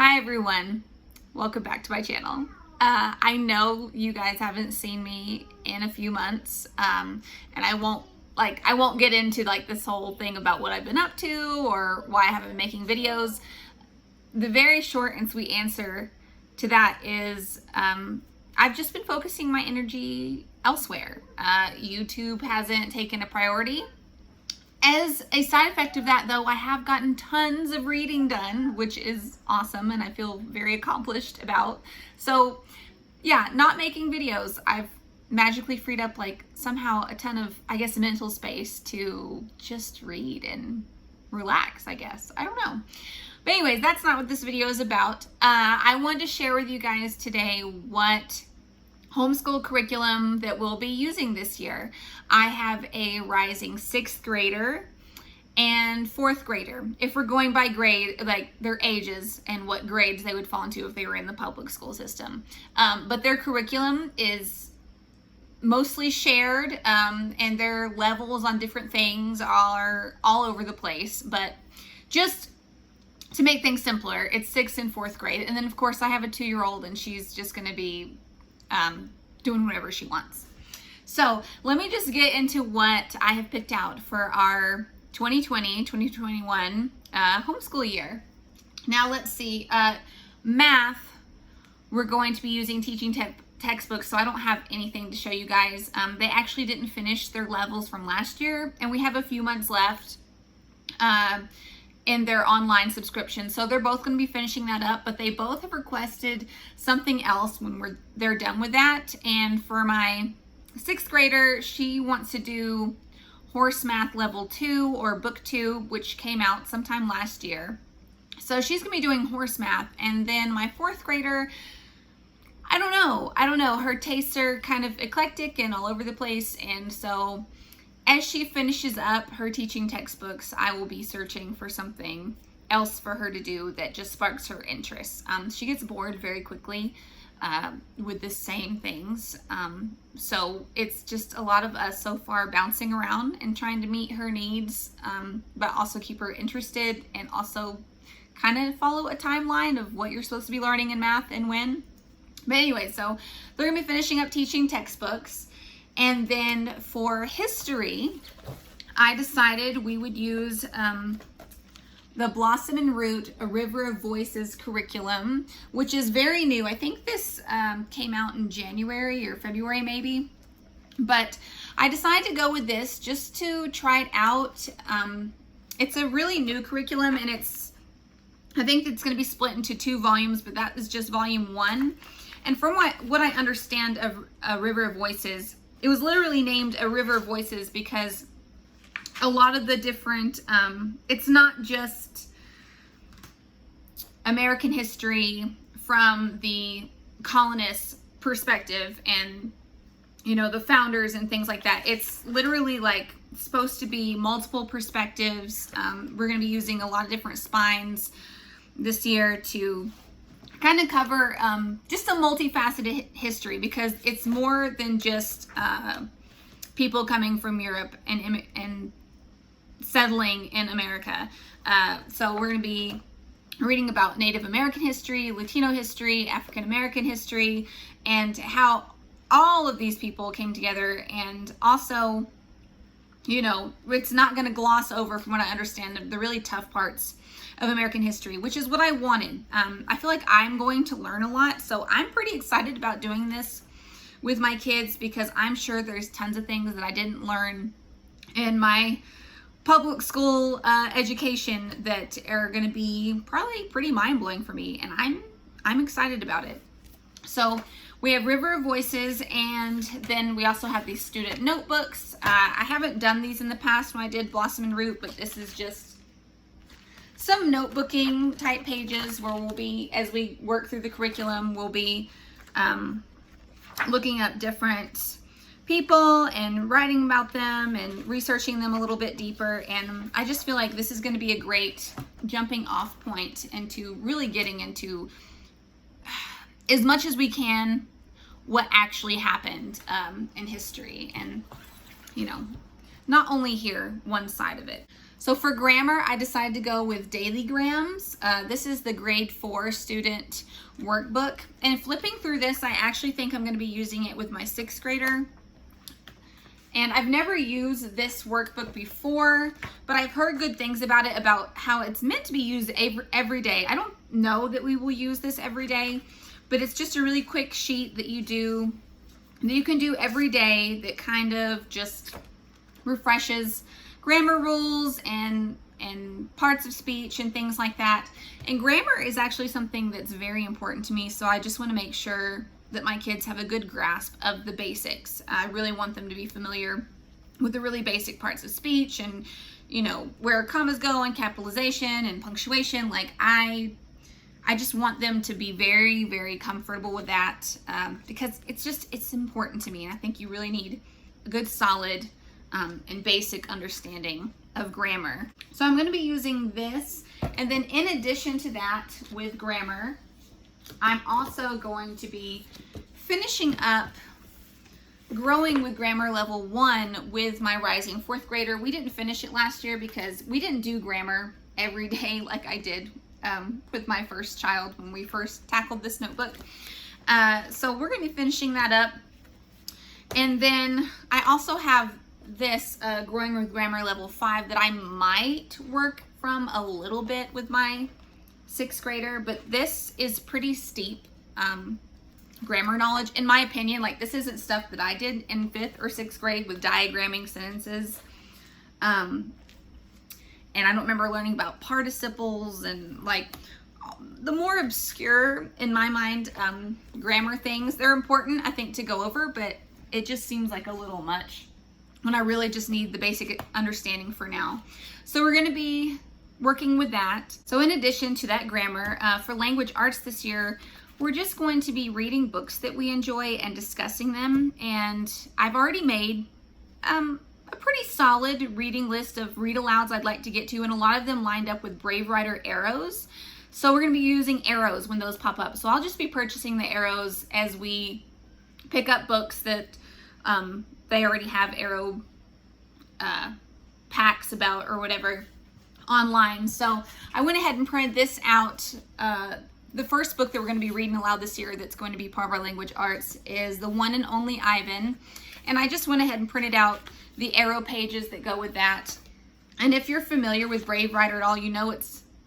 Hi everyone, welcome back to my channel. I know you guys haven't seen me in a few months, and I won't get into this whole thing about what I've been up to or why I haven't been making videos. The very short and sweet answer to that is I've just been focusing my energy elsewhere. YouTube hasn't taken a priority. As a side effect of that, though, I have gotten tons of reading done, which is awesome and I feel very accomplished about. So yeah, not making videos, I've magically freed up somehow a ton of, mental space to just read and relax, I guess. I don't know. But anyways, that's not what this video is about. I wanted to share with you guys today what homeschool curriculum that we'll be using this year. I have a rising 6th grader and 4th grader. If we're going by grade, their ages and what grades they would fall into if they were in the public school system. But their curriculum is mostly shared, and their levels on different things are all over the place. But just to make things simpler, it's 6th and 4th grade. And then of course I have a 2-year-old and she's just gonna be doing whatever she wants. So let me just get into what I have picked out for our 2020-2021 homeschool year. Now let's see, math, we're going to be using teaching textbooks, so I don't have anything to show you guys. They actually didn't finish their levels from last year, and we have a few months left in their online subscription. So they're both going to be finishing that up, but they both have requested something else when they're done with that. And for my 6th grader, she wants to do Horse Math Level 2 or Book 2, which came out sometime last year. So she's going to be doing horse math. And then my 4th grader, I don't know. Her tastes are kind of eclectic and all over the place. And so as she finishes up her teaching textbooks, I will be searching for something else for her to do that just sparks her interest. She gets bored very quickly with the same things. So it's just a lot of us so far bouncing around and trying to meet her needs, but also keep her interested and also kind of follow a timeline of what you're supposed to be learning in math and when. But anyway, so they're gonna be finishing up teaching textbooks. And then for history, I decided we would use the Blossom and Root, A River of Voices curriculum, which is very new. I think this came out in January or February maybe. But I decided to go with this just to try it out. It's a really new curriculum, and I think it's going to be split into 2 volumes, but that is just volume 1. And from what I understand of A River of Voices, it was literally named A River of Voices because a lot of the different, it's not just American history from the colonists' perspective and, the founders and things like that. It's literally supposed to be multiple perspectives. We're going to be using a lot of different spines this year to kind of cover just a multifaceted history, because it's more than just people coming from Europe and settling in America. So we're going to be reading about Native American history, Latino history, African American history, and how all of these people came together. And also, it's not going to gloss over, from what I understand, the really tough parts of American history, which is what I wanted. I feel like I'm going to learn a lot, so I'm pretty excited about doing this with my kids, because I'm sure there's tons of things that I didn't learn in my public school education that are going to be probably pretty mind-blowing for me, and I'm excited about it. So we have River of Voices, and then we also have these student notebooks. I haven't done these in the past when I did Blossom and Root, but this is just some notebooking type pages where we'll be, as we work through the curriculum, we'll be looking up different people and writing about them and researching them a little bit deeper. And I just feel like this is going to be a great jumping off point into really getting into, as much as we can, what actually happened in history, and not only hear one side of it. So for grammar, I decided to go with Daily Grams. This is the grade 4 student workbook. And flipping through this, I actually think I'm going to be using it with my 6th grader. And I've never used this workbook before, but I've heard good things about it, about how it's meant to be used every day. I don't know that we will use this every day, but it's just a really quick sheet that you can do every day that kind of just refreshes grammar rules and parts of speech and things like that. And grammar is actually something that's very important to me, so I just want to make sure that my kids have a good grasp of the basics. I really want them to be familiar with the really basic parts of speech and, you know, where commas go and capitalization and punctuation. Like I just want them to be very, very comfortable with that, because it's important to me. And I think you really need a good, solid, and basic understanding of grammar. So I'm going to be using this, and then in addition to that, with grammar, I'm also going to be finishing up Growing with Grammar Level 1 with my rising 4th grader. We didn't finish it last year because we didn't do grammar every day like I did with my first child when we first tackled this notebook. So we're going to be finishing that up. And then I also have this Growing with Grammar Level 5 that I might work from a little bit with my 6th grader, but this is pretty steep grammar knowledge, in my opinion. Like, this isn't stuff that I did in 5th or 6th grade with diagramming sentences. And I don't remember learning about participles and like the more obscure, in my mind, grammar things. They're important, I think, to go over, but it just seems like a little much when I really just need the basic understanding for now. So we're going to be working with that. So in addition to that grammar, for language arts this year, we're just going to be reading books that we enjoy and discussing them. And I've already made a pretty solid reading list of read alouds I'd like to get to, and a lot of them lined up with Brave Writer arrows. So we're going to be using arrows when those pop up. So I'll just be purchasing the arrows as we pick up books that they already have arrow packs about or whatever online. So I went ahead and printed this out. The first book that we're going to be reading aloud this year that's going to be part of our language arts is The One and Only Ivan. And I just went ahead and printed out the arrow pages that go with that. And if you're familiar with Brave Writer at all, you know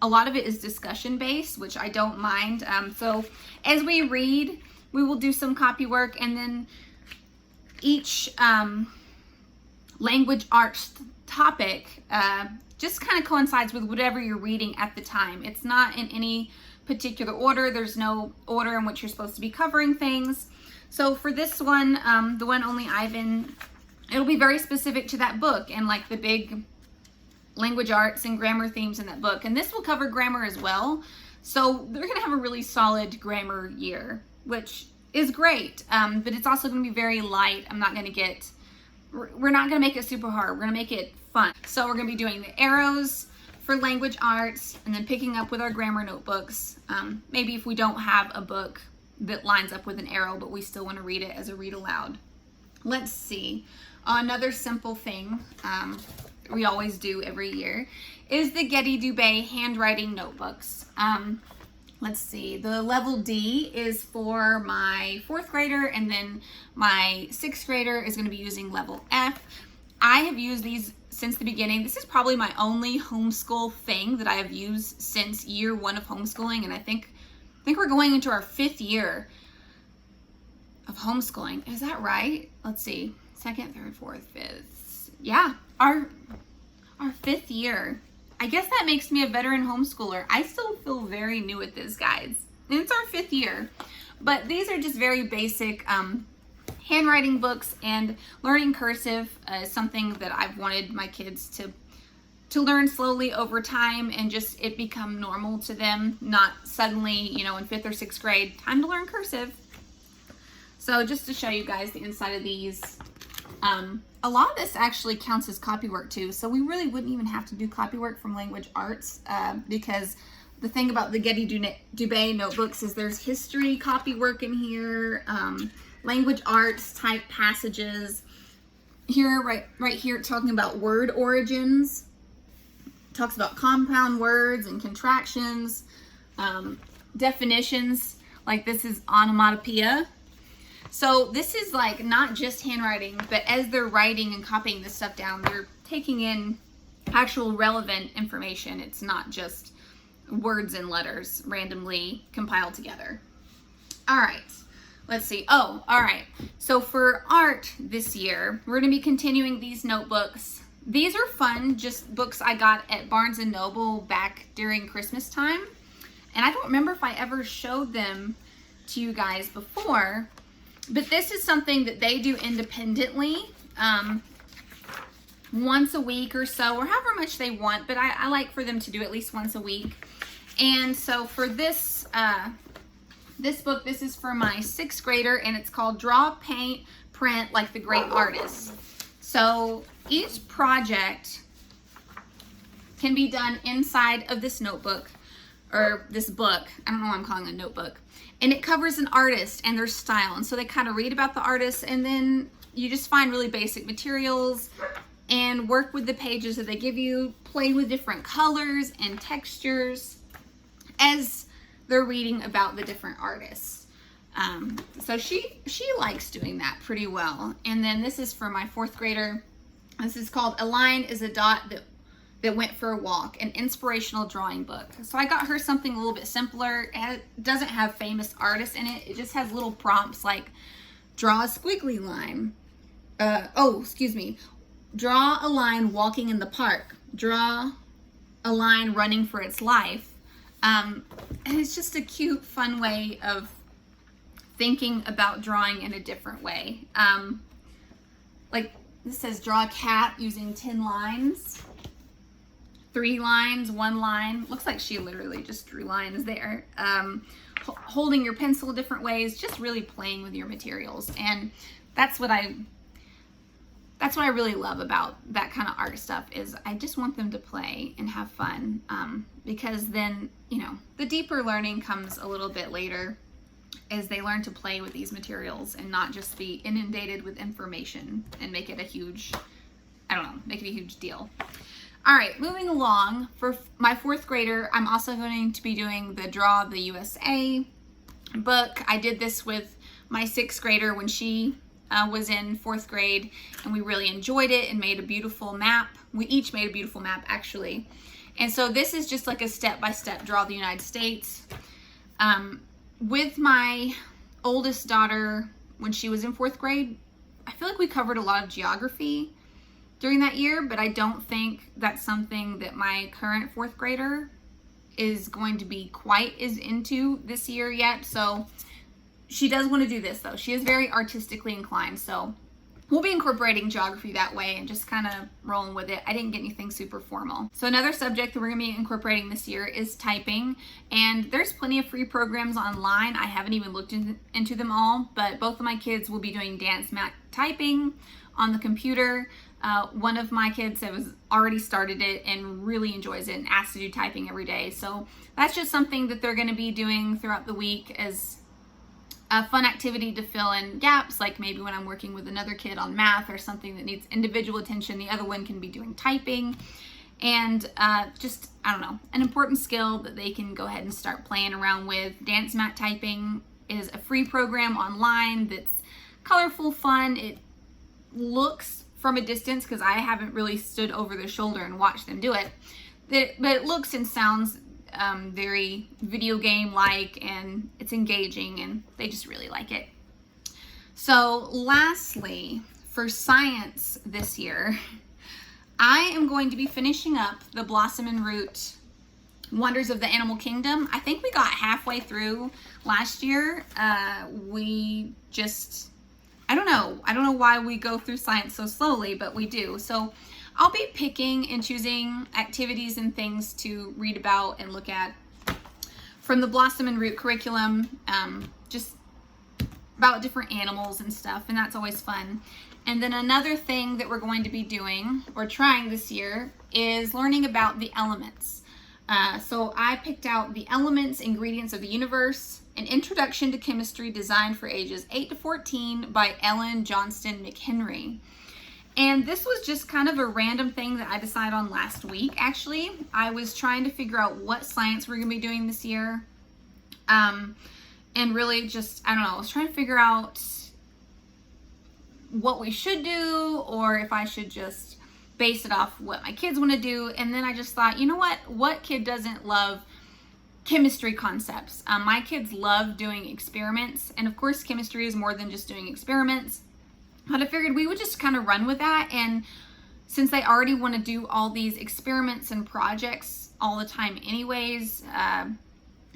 a lot of it is discussion based, which I don't mind. So as we read, we will do some copy work, and then each language arts topic just kind of coincides with whatever you're reading at the time. It's not in any particular order. There's no order in which you're supposed to be covering things. So for this one, The One Only Ivan, it'll be very specific to that book and like the big language arts and grammar themes in that book. And this will cover grammar as well. So they're going to have a really solid grammar year, which is great. But it's also going to be very light. we're not going to make it super hard. We're going to make it fun. So we're going to be doing the arrows for language arts and then picking up with our grammar notebooks. Maybe if we don't have a book that lines up with an arrow, but we still want to read it as a read aloud. Let's see. Another simple thing we always do every year is the Getty Dubé handwriting notebooks. Let's see, the level D is for my 4th grader, and then my 6th grader is going to be using level F. I have used these since the beginning. This is probably my only homeschool thing that I have used since year 1 of homeschooling, and I think we're going into our 5th year of homeschooling. Is that right? Let's see, 2nd, 3rd, 4th, 5th. Yeah, our 5th year. I guess that makes me a veteran homeschooler. I still feel very new at this, guys. And it's our 5th year. But these are just very basic handwriting books, and learning cursive is something that I've wanted my kids to learn slowly over time and just it become normal to them, not suddenly, in 5th or 6th grade, time to learn cursive. So just to show you guys the inside of these, a lot of this actually counts as copywork too. So we really wouldn't even have to do copywork from language arts because the thing about the Getty Dubé notebooks is there's history copywork in here, language arts type passages. Here, right here, talking about word origins. talks about compound words and contractions, definitions, like this is onomatopoeia. So this is like not just handwriting, but as they're writing and copying this stuff down, they're taking in actual relevant information. It's not just words and letters randomly compiled together. All right, let's see. Oh, all right. So for art this year, we're going to be continuing these notebooks. These are fun, just books I got at Barnes & Noble back during Christmas time. And I don't remember if I ever showed them to you guys before, but this is something that they do independently, once a week or so, or however much they want, but I like for them to do at least once a week. And so for this, this book, this is for my 6th grader, and it's called Draw, Paint, Print Like the Great Artists. So each project can be done inside of this notebook, or this book. I don't know why I'm calling it a notebook. And it covers an artist and their style. And so they kind of read about the artist, and then you just find really basic materials and work with the pages that they give you, play with different colors and textures as they're reading about the different artists. So she likes doing that pretty well. And then this is for my 4th grader. This is called A Line is a Dot that Went for a Walk, an inspirational drawing book. So I got her something a little bit simpler. It doesn't have famous artists in it. It just has little prompts like draw a squiggly line. Draw a line walking in the park. Draw a line running for its life. And it's just a cute, fun way of thinking about drawing in a different way. Like this says draw a cat using 10 lines. 3 lines, 1 line. Looks like she literally just drew lines there. Holding your pencil different ways, just really playing with your materials. And that's what I really love about that kind of art stuff, is I just want them to play and have fun, because then, you know, the deeper learning comes a little bit later as they learn to play with these materials and not just be inundated with information and make it a huge, make it a huge deal. All right, moving along, for my 4th grader, I'm also going to be doing the Draw the USA book. I did this with my 6th grader when she was in 4th grade, and we really enjoyed it and made a beautiful map. We each made a beautiful map, actually. And so this is just like a step-by-step Draw the United States. With my oldest daughter, when she was in 4th grade, I feel like we covered a lot of geography during that year, but I don't think that's something that my current 4th grader is going to be quite as into this year yet. So she does want to do this though. She is very artistically inclined, so we'll be incorporating geography that way and just kind of rolling with it. I didn't get anything super formal. So another subject that we're going to be incorporating this year is typing, and there's plenty of free programs online. I haven't even looked into them all, but both of my kids will be doing dance mat typing on the computer. One of my kids has already started it and really enjoys it and asks to do typing every day. So that's just something that they're going to be doing throughout the week as a fun activity to fill in gaps, like maybe when I'm working with another kid on math or something that needs individual attention, the other one can be doing typing. And just, an important skill that they can go ahead and start playing around with. Dance mat typing is a free program online that's colorful, fun. It looks from a distance, because I haven't really stood over their shoulder and watched them do it, but it looks and sounds very video game like, and it's engaging, and they just really like it. So lastly, for science this year, I am going to be finishing up the Blossom and Root Wonders of the Animal Kingdom. I think we got halfway through last year. I don't know why we go through science so slowly, but we do. So I'll be picking and choosing activities and things to read about and look at from the Blossom and Root curriculum, just about different animals and stuff, and that's always fun. And then another thing that we're going to be doing, or trying this year, is learning about the elements. So I picked out The Elements, Ingredients of the Universe, an introduction to chemistry designed for ages 8 to 14 by Ellen Johnston McHenry. And this was just kind of a random thing that I decided on last week, actually. I was trying to figure out what science we're going to be doing this year. And really just, I don't know, I was trying to figure out what we should do, or if I should just base it off what my kids want to do. And then I just thought, you know what kid doesn't love chemistry concepts? My kids love doing experiments. And of course, chemistry is more than just doing experiments. But I figured we would just kind of run with that. And since they already want to do all these experiments and projects all the time anyways,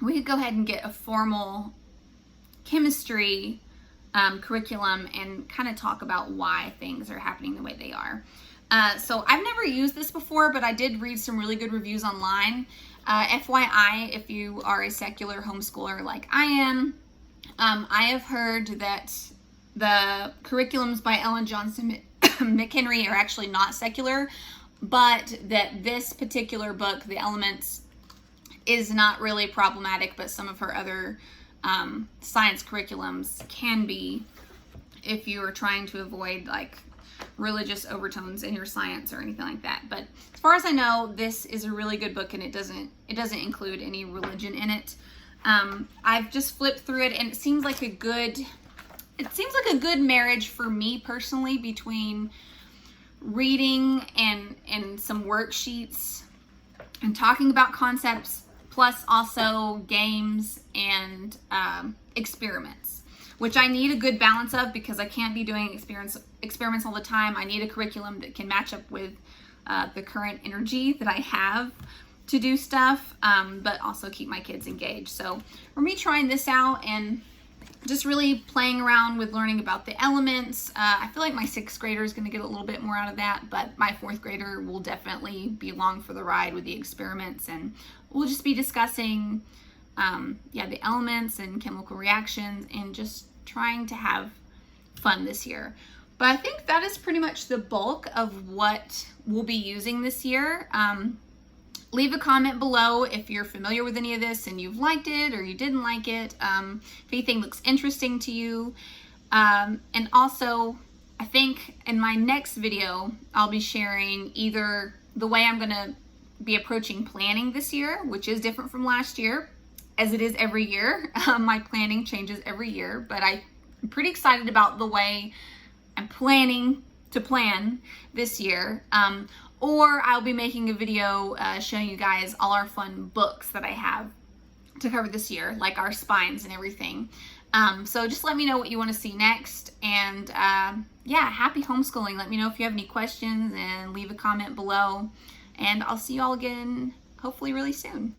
we could go ahead and get a formal chemistry curriculum and kind of talk about why things are happening the way they are. So I've never used this before, but I did read some really good reviews online. FYI, if you are a secular homeschooler like I am, I have heard that the curriculums by Ellen Johnson McHenry are actually not secular, but that this particular book, The Elements, is not really problematic, but some of her other science curriculums can be, if you are trying to avoid like religious overtones in your science or anything like that. But as far as I know, this is a really good book, and it doesn't include any religion in it. I've just flipped through it, and it seems like a good marriage for me personally between reading and some worksheets and talking about concepts, plus also games and experiments, which I need a good balance of because I can't be doing experiments all the time. I need a curriculum that can match up with the current energy that I have to do stuff, but also keep my kids engaged. So for me trying this out and just really playing around with learning about the elements, I feel like my 6th grader is going to get a little bit more out of that, but my 4th grader will definitely be along for the ride with the experiments, and we'll just be discussing the elements and chemical reactions and just trying to have fun this year. But I think that is pretty much the bulk of what we'll be using this year. Leave a comment below if you're familiar with any of this and you've liked it or you didn't like it, if anything looks interesting to you. And also, I think in my next video, I'll be sharing either the way I'm going to be approaching planning this year, which is different from last year, as it is every year. My planning changes every year, but I'm pretty excited about the way I'm planning to plan this year. Or I'll be making a video showing you guys all our fun books that I have to cover this year, like our spines and everything. So just let me know what you want to see next. And happy homeschooling. Let me know if you have any questions and leave a comment below. And I'll see you all again hopefully really soon.